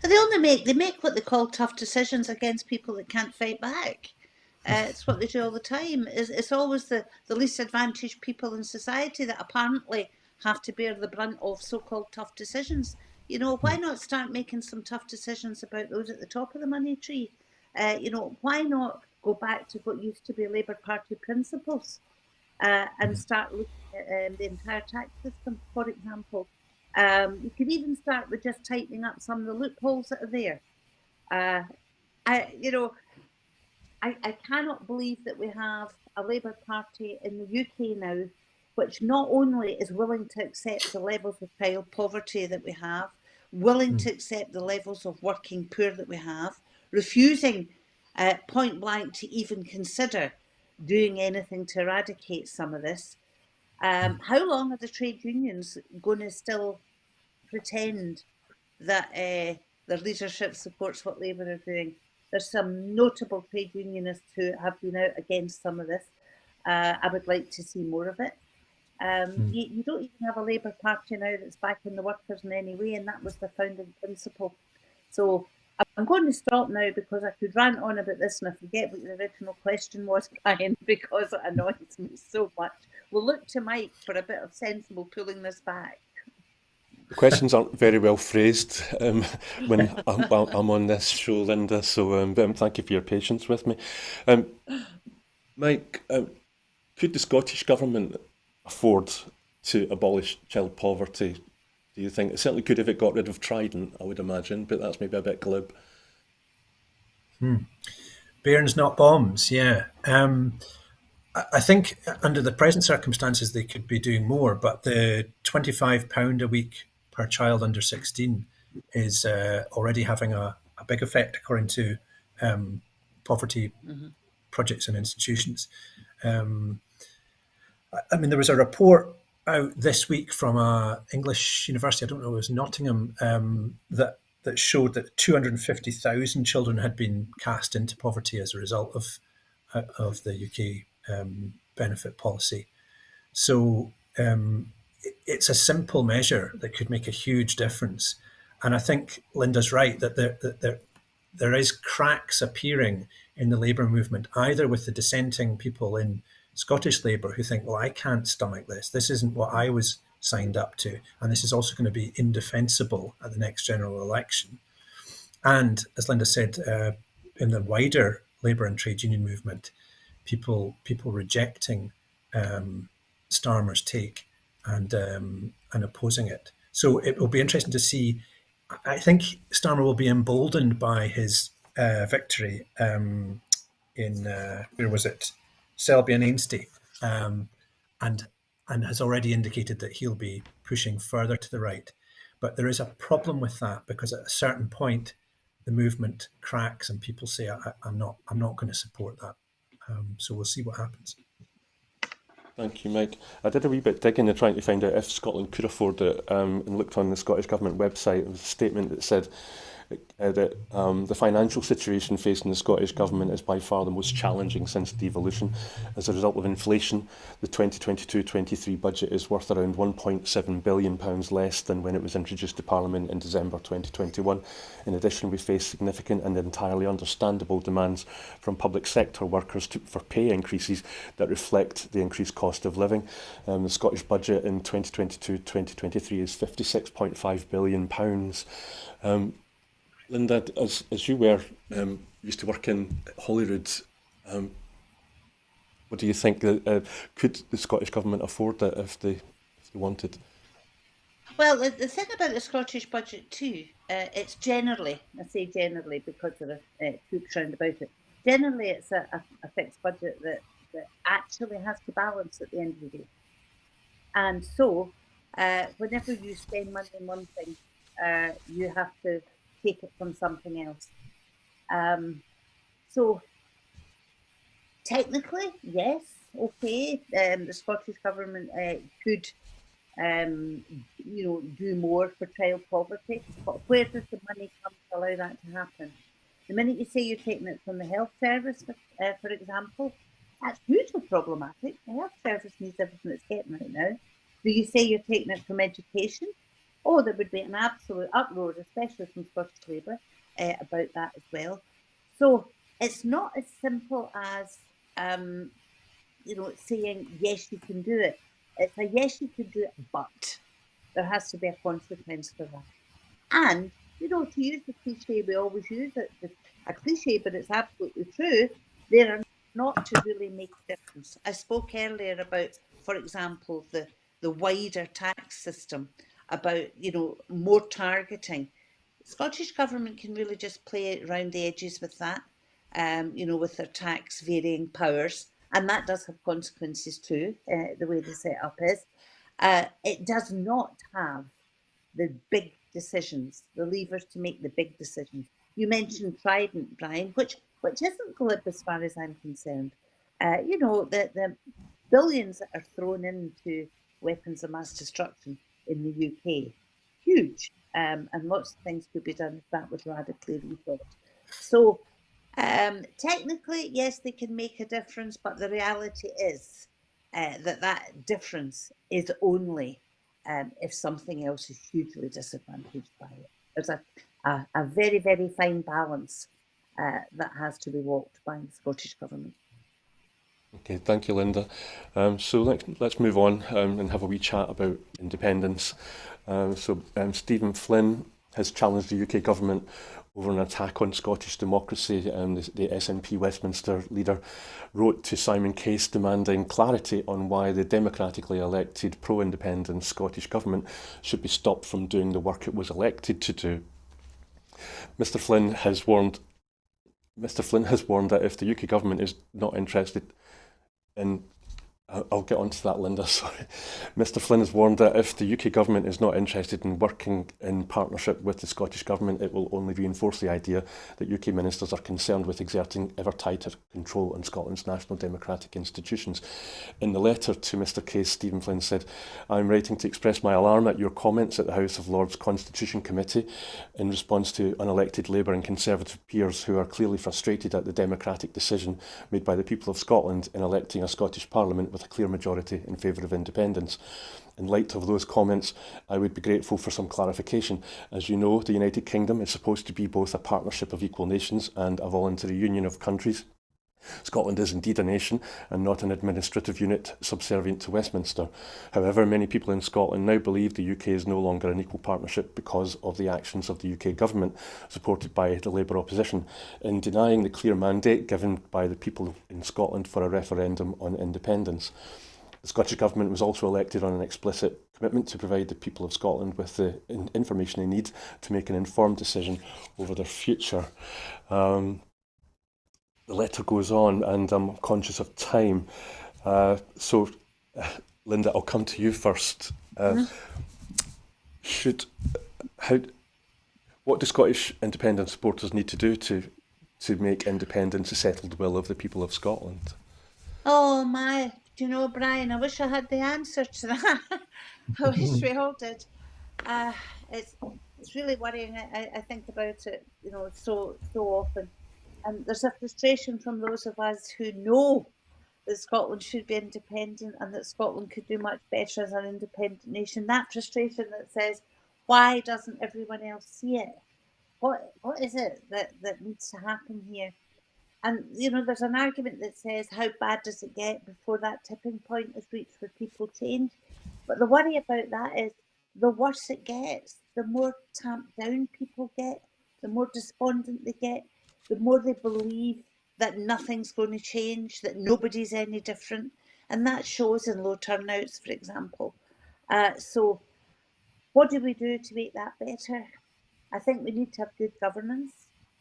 They make what they call tough decisions against people that can't fight back. It's what they do all the time. It's always the least advantaged people in society that apparently have to bear the brunt of so-called tough decisions. You know, why not start making some tough decisions about those at the top of the money tree? Why not go back to what used to be Labour Party principles and start looking at the entire tax system, for example? You could even start with just tightening up some of the loopholes that are there. I cannot believe that we have a Labour Party in the UK now which not only is willing to accept the levels of child poverty that we have, willing to accept the levels of working poor that we have, refusing point blank to even consider doing anything to eradicate some of this. How long are the trade unions going to still pretend that their leadership supports what Labour are doing? There's some notable trade unionists who have been out against some of this. I would like to see more of it. You don't even have a Labour Party now that's backing the workers in any way, and that was the founding principle. So I'm going to stop now, because I could rant on about this and I forget what the original question was, Brian, because it annoys me so much. We'll look to Mike for a bit of sensible pulling this back. The questions aren't very well phrased when I'm on this show, Linda, so thank you for your patience with me. Mike, could the Scottish Government afford to abolish child poverty, do you think? It certainly could if it got rid of Trident, I would imagine, but that's maybe a bit glib. Bairns, not bombs, yeah. I think under the present circumstances they could be doing more, but the £25 a week per child under 16 is already having a big effect, according to poverty projects and institutions. I mean, there was a report out this week from an English university, I don't know, it was Nottingham, that showed that 250,000 children had been cast into poverty as a result of the UK benefit policy. So it's a simple measure that could make a huge difference. And I think Linda's right that there is cracks appearing in the Labour movement, either with the dissenting people in Scottish Labour who think, well, I can't stomach this. This isn't what I was signed up to. And this is also going to be indefensible at the next general election. And as Linda said, in the wider labour and trade union movement, people rejecting Starmer's take and opposing it. So it will be interesting to see. I think Starmer will be emboldened by his victory in where was it, Selby and Ainsty, and has already indicated that he'll be pushing further to the right. But there is a problem with that, because at a certain point, the movement cracks and people say, I'm not going to support that. So we'll see what happens. Thank you, Mike. I did a wee bit digging and trying to find out if Scotland could afford it, and looked on the Scottish Government website. There was a statement that said that the financial situation facing the Scottish Government is by far the most challenging since devolution. As a result of inflation, the 2022-23 budget is worth around £1.7 billion less than when it was introduced to Parliament in December 2021. In addition, we face significant and entirely understandable demands from public sector workers for pay increases that reflect the increased cost of living. The Scottish budget in 2022-2023 is £56.5 billion. Linda, as you were used to work in Holyrood, what do you think? Could the Scottish Government afford it if they wanted? Well, the thing about the Scottish budget too, it's generally, I say generally because there are hoops round about it, generally it's a fixed budget that actually has to balance at the end of the day. And so, whenever you spend money on one thing, you have to take it from something else. So technically, yes, okay, the Scottish Government could, do more for child poverty, but where does the money come to allow that to happen? The minute you say you're taking it from the health service, for example, that's hugely problematic. The health service needs everything it's getting right now. Do you say you're taking it from education? Oh, there would be an absolute uproar, especially from Scottish Labour, about that as well. So it's not as simple as, saying, yes, you can do it. It's a yes, you can do it, but there has to be a consequence for that. And, to use the cliche, we always use it, a cliche, but it's absolutely true, they are not to really make a difference. I spoke earlier about, for example, the wider tax system, about, more targeting. The Scottish Government can really just play around the edges with that, with their tax varying powers. And that does have consequences too, the way the setup is. It does not have the big decisions, the levers to make the big decisions. You mentioned Trident, Brian, which isn't glib as far as I'm concerned. The billions that are thrown into weapons of mass destruction in the UK, huge, and lots of things could be done if that was radically rethought. So technically, yes, they can make a difference, but the reality is that difference is only if something else is hugely disadvantaged by it. There's a very, very fine balance that has to be walked by the Scottish Government. Okay, thank you, Linda. So let's move on and have a wee chat about independence. Stephen Flynn has challenged the UK government over an attack on Scottish democracy. The SNP Westminster leader wrote to Simon Case demanding clarity on why the democratically elected pro-independence Scottish government should be stopped from doing the work it was elected to do. Mr. Flynn has warned that if the UK government is not interested in I'll get onto that, Linda, sorry. Mr. Flynn has warned that if the UK government is not interested in working in partnership with the Scottish government, it will only reinforce the idea that UK ministers are concerned with exerting ever tighter control on Scotland's national democratic institutions. In the letter to Mr. Case, Stephen Flynn said, "I'm writing to express my alarm at your comments at the House of Lords Constitution Committee in response to unelected Labour and Conservative peers who are clearly frustrated at the democratic decision made by the people of Scotland in electing a Scottish Parliament with a clear majority in favour of independence. In light of those comments, I would be grateful for some clarification. As you know, the United Kingdom is supposed to be both a partnership of equal nations and a voluntary union of countries. Scotland is indeed a nation and not an administrative unit subservient to Westminster. However, many people in Scotland now believe the UK is no longer an equal partnership because of the actions of the UK government, supported by the Labour opposition, in denying the clear mandate given by the people in Scotland for a referendum on independence. The Scottish Government was also elected on an explicit commitment to provide the people of Scotland with the information they need to make an informed decision over their future. The letter goes on, and I'm conscious of time. So, Linda, I'll come to you first. What do Scottish independence supporters need to do to make independence a settled will of the people of Scotland? Oh my, do you know, Brian, I wish I had the answer to that. I wish we all did. It's really worrying. I think about it, so often. And there's a frustration from those of us who know that Scotland should be independent and that Scotland could do much better as an independent nation. That frustration that says, why doesn't everyone else see it? What is it that needs to happen here? And, there's an argument that says, how bad does it get before that tipping point is reached where people change? But the worry about that is the worse it gets, the more tamped down people get, the more despondent they get, the more they believe that nothing's going to change, that nobody's any different. And that shows in low turnouts, for example. So what do we do to make that better? I think we need to have good governance.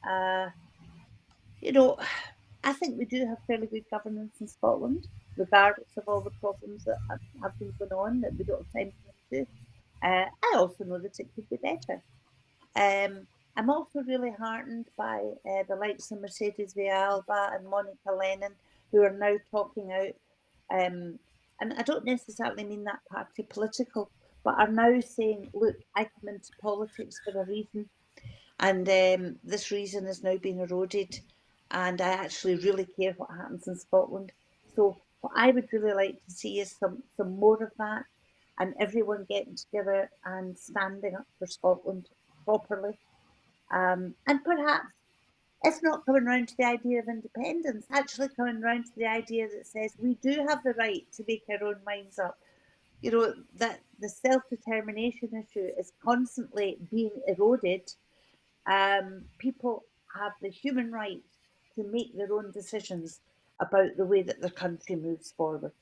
I think we do have fairly good governance in Scotland, regardless of all the problems that have been going on that we don't have time to go into. I also know that it could be better. I'm also really heartened by the likes of Mercedes Villalba and Monica Lennon, who are now talking out, and I don't necessarily mean that party political, but are now saying, look, I come into politics for a reason, and this reason has now been eroded, and I actually really care what happens in Scotland. So what I would really like to see is some more of that, and everyone getting together and standing up for Scotland properly. And perhaps, if not coming round to the idea of independence, actually coming round to the idea that says we do have the right to make our own minds up. That the self-determination issue is constantly being eroded. People have the human right to make their own decisions about the way that their country moves forward.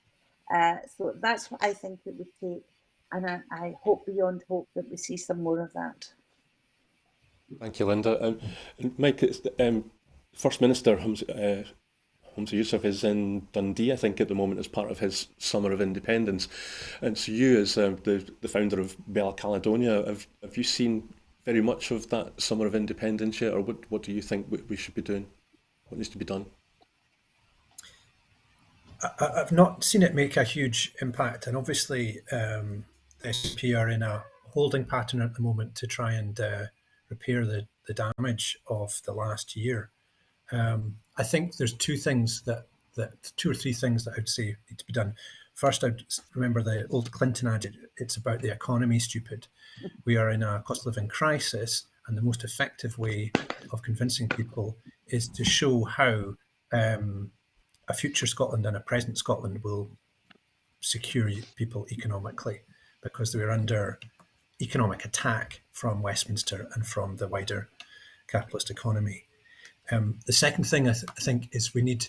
So that's what I think it would take. And I hope beyond hope that we see some more of that. Thank you, Linda. And Mike, First Minister Humza Yousaf is in Dundee, I think, at the moment as part of his Summer of Independence. And so you, as the founder of Bella Caledonia, have you seen very much of that Summer of Independence yet, or what do you think we should be doing? What needs to be done? I've not seen it make a huge impact, and obviously the SNP are in a holding pattern at the moment to try and repair the damage of the last year. I think there's two or three things that I would say need to be done. First, I'd remember the old Clinton adage, it's about the economy, stupid. We are in a cost of living crisis, and the most effective way of convincing people is to show how a future Scotland and a present Scotland will secure people economically, because we're under economic attack from Westminster and from the wider capitalist economy. The second thing I think is we need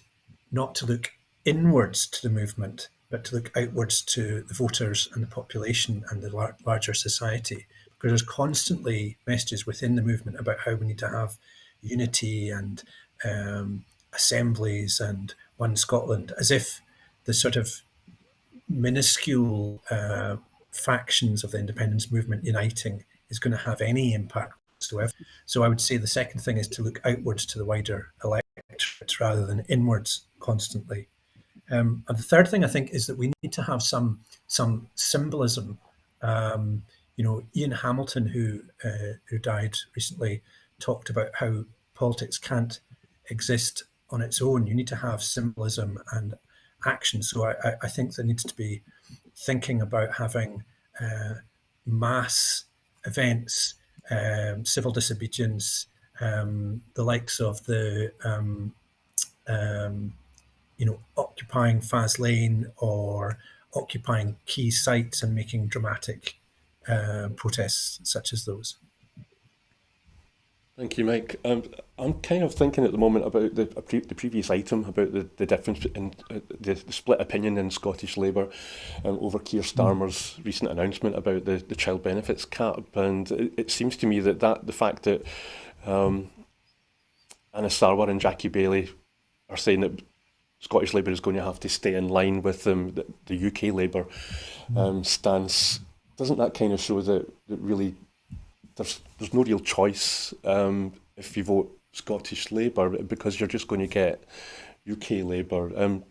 not to look inwards to the movement, but to look outwards to the voters and the population and the larger society, because there's constantly messages within the movement about how we need to have unity and assemblies and one Scotland, as if the sort of minuscule factions of the independence movement uniting is going to have any impact whatsoever. So I would say the second thing is to look outwards to the wider electorate rather than inwards constantly. And the third thing I think is that we need to have some symbolism. Ian Hamilton, who died recently, talked about how politics can't exist on its own. You need to have symbolism and action. So I think there needs to be thinking about having mass events, civil disobedience, the likes of the occupying Faz Lane or occupying key sites and making dramatic protests such as those. Thank you, Mike. I'm kind of thinking at the moment about the previous item about the difference in the split opinion in Scottish Labour over Keir Starmer's recent announcement about the child benefits cap, and it seems to me that the fact that Anna Sarwar and Jackie Bailey are saying that Scottish Labour is going to have to stay in line with the UK Labour stance, doesn't that kind of show that really there's no real choice if you vote Scottish Labour, because you're just going to get UK Labour.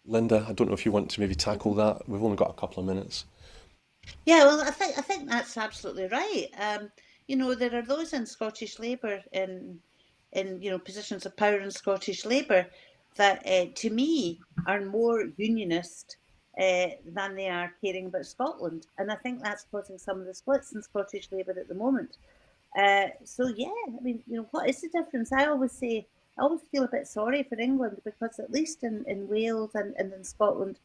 Linda, I don't know if you want to maybe tackle that. We've only got a couple of minutes. Yeah, well, I think that's absolutely right. There are those in Scottish Labour in positions of power in Scottish Labour that, to me, are more unionist than they are caring about Scotland, and I think that's causing some of the splits in Scottish Labour at the moment. So yeah, I mean, what is the difference? I always feel a bit sorry for England, because at least in Wales and in Scotland,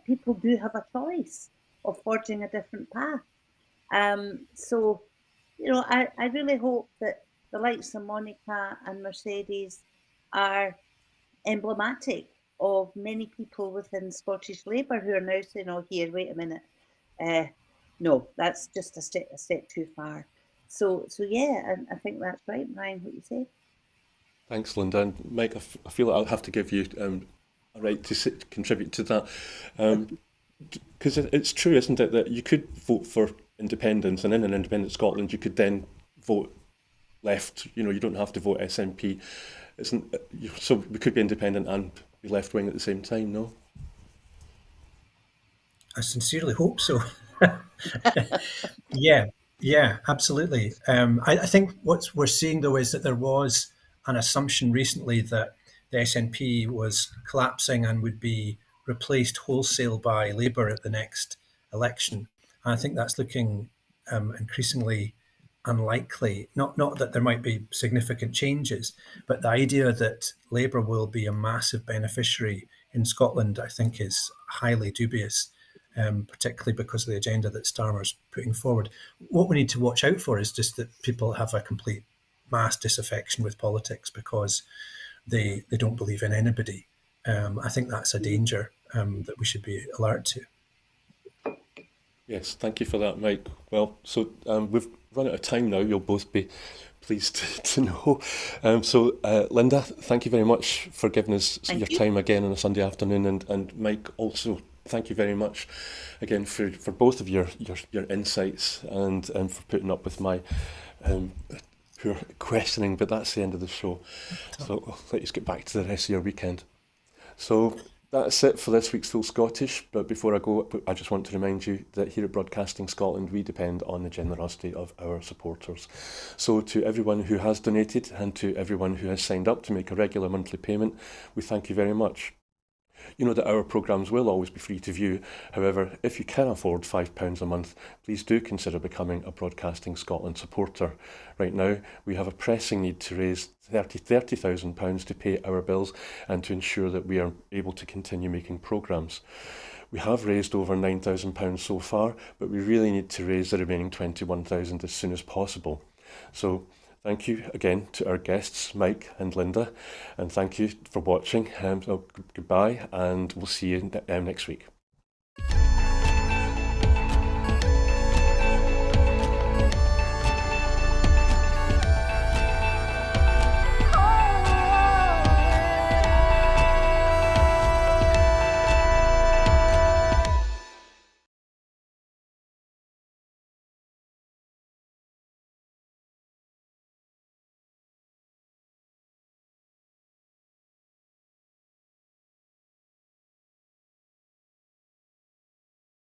people do have a choice of forging a different path. So, I really hope that the likes of Monica and Mercedes are emblematic of many people within Scottish Labour who are now saying, "Oh, here, wait a minute, no, that's just a step too far." So yeah, and I think that's right, Brian, what you say. Thanks, Linda. And Mike, I feel like I'll have to give you a right to contribute to that. Because it's true, isn't it, that you could vote for independence, and in an independent Scotland, you could then vote left. You don't have to vote SNP. So we could be independent and be left wing at the same time, no? I sincerely hope so. Yeah, absolutely. I think what we're seeing, though, is that there was an assumption recently that the SNP was collapsing and would be replaced wholesale by Labour at the next election. And I think that's looking increasingly unlikely. Not that there might be significant changes, but the idea that Labour will be a massive beneficiary in Scotland, I think, is highly dubious, particularly because of the agenda that Starmer's putting forward. What we need to watch out for is just that people have a complete mass disaffection with politics because they don't believe in anybody. I think that's a danger that we should be alert to. Yes, thank you for that, Mike. Well, so we've run out of time now. You'll both be pleased to know. Linda, thank you very much for giving us your time again on a Sunday afternoon, and Mike, also thank you very much again for both of your insights and for putting up with my poor questioning. But that's the end of the show. So I'll let you get back to the rest of your weekend. So that's it for this week's Full Scottish, but before I go, I just want to remind you that here at Broadcasting Scotland, we depend on the generosity of our supporters. So to everyone who has donated and to everyone who has signed up to make a regular monthly payment, we thank you very much. You know that our programmes will always be free to view. However, if you can afford £5 a month, please do consider becoming a Broadcasting Scotland supporter. Right now, we have a pressing need to raise £30,000 to pay our bills and to ensure that we are able to continue making programmes. We have raised over £9,000 so far, but we really need to raise the remaining £21,000 as soon as possible. So thank you again to our guests, Mike and Linda, and thank you for watching. So goodbye, and we'll see you next week.